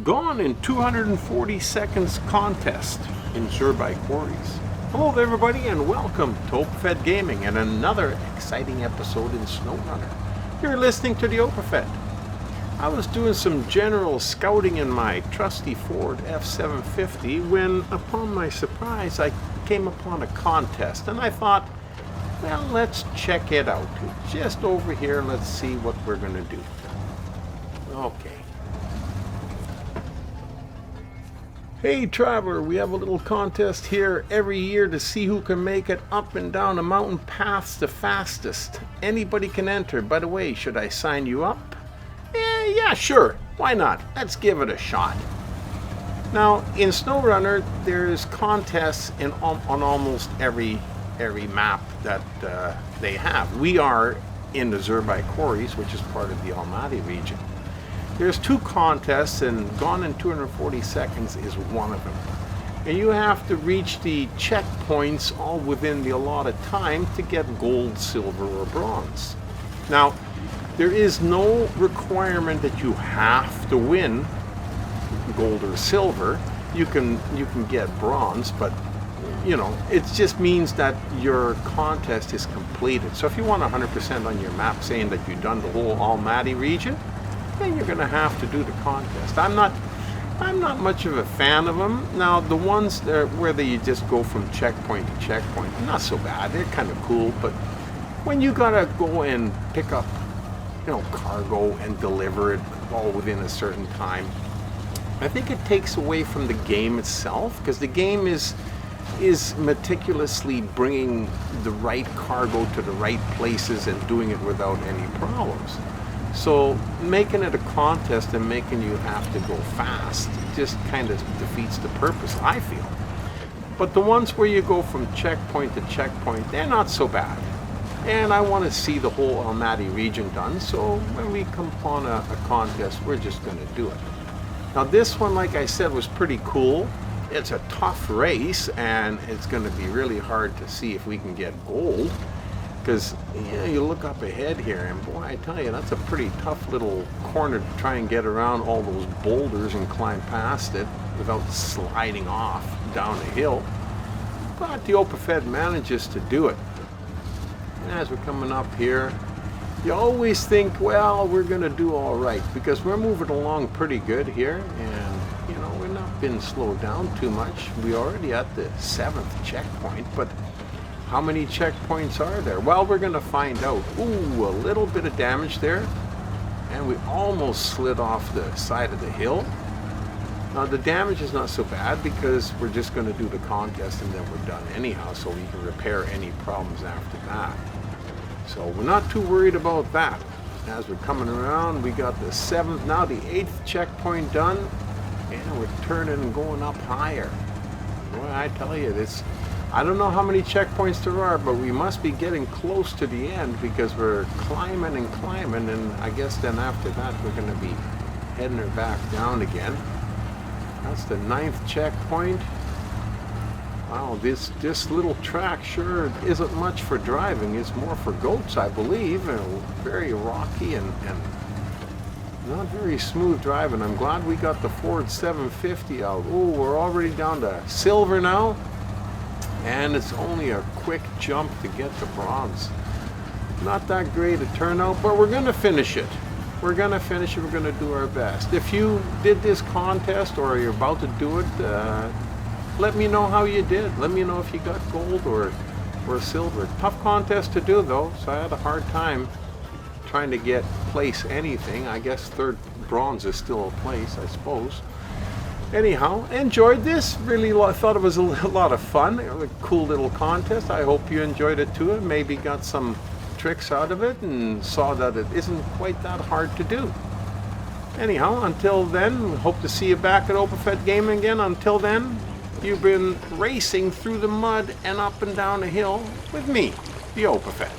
Gone in 240 seconds contest in Zherbai Quarries. Hello everybody and welcome to OpenFed Gaming and another exciting episode in SnowRunner. You're listening to the OpenFed. I was doing some general scouting in my trusty Ford F750 when, upon my surprise, I came upon a contest and I thought, well, let's check it out. Just over here, let's see what we're going to do. Okay. Hey traveler, we have a little contest here every year to see who can make it up and down the mountain paths the fastest. Anybody can enter. By the way, should I sign you up? Yeah, sure. Why not? Let's give it a shot. Now, in SnowRunner, there's contests on almost every map that they have. We are in the Zherbai Quarries, which is part of the Almaty region. There's two contests, and Gone in 240 seconds is one of them. And you have to reach the checkpoints all within the allotted time to get gold, silver, or bronze. Now, there is no requirement that you have to win gold or silver. You can get bronze, but you know, it just means that your contest is completed. So if you want 100% on your map saying that you've done the whole Almaty region, then you're going to have to do the contest. I'm not much of a fan of them. Now, the ones where you just go from checkpoint to checkpoint, not so bad. They're kind of cool, but when you got to go and pick up, cargo and deliver it all within a certain time, I think it takes away from the game itself, because the game is meticulously bringing the right cargo to the right places and doing it without any problems. So making it a contest and making you have to go fast just kind of defeats the purpose, I feel. But the ones where you go from checkpoint to checkpoint, they're not so bad. And I want to see the whole Almaty region done, so when we come upon a contest, we're just going to do it. Now this one, like I said, was pretty cool. It's a tough race, and it's going to be really hard to see if we can get gold. Because you look up ahead here, and boy, I tell you, that's a pretty tough little corner to try and get around all those boulders and climb past it without sliding off down a hill. But the OpenFed manages to do it. And as we're coming up here, you always think, well, we're going to do all right, because we're moving along pretty good here, and we're not been slowed down too much. We're already at the 7th checkpoint, but how many checkpoints are there? Well, we're going to find out. Ooh, a little bit of damage there, and we almost slid off the side of the hill. Now the damage is not so bad because we're just going to do the contest and then we're done anyhow, so we can repair any problems after that. So we're not too worried about that. As we're coming around, we got the 7th, now the 8th checkpoint done, and we're turning and going up higher. Boy, I tell you, I don't know how many checkpoints there are, but we must be getting close to the end because we're climbing and climbing, and I guess then after that we're going to be heading her back down again. That's the 9th checkpoint. Wow, this little track sure isn't much for driving. It's more for goats, I believe, and very rocky and not very smooth driving. I'm glad we got the Ford 750 out. Ooh, we're already down to silver now. And it's only a quick jump to get to bronze. Not that great a turnout, but we're going to finish it. We're going to finish it. We're going to do our best. If you did this contest or you're about to do it, let me know how you did. Let me know if you got gold or silver. Tough contest to do, though, so I had a hard time trying to place anything. I guess 3rd bronze is still a place, I suppose. Anyhow, enjoyed this. Really thought it was a lot of fun. It was a cool little contest. I hope you enjoyed it too, and maybe got some tricks out of it and saw that it isn't quite that hard to do. Anyhow, until then, hope to see you back at OpenFed Gaming again. Until then, you've been racing through the mud and up and down a hill with me, the OpenFed.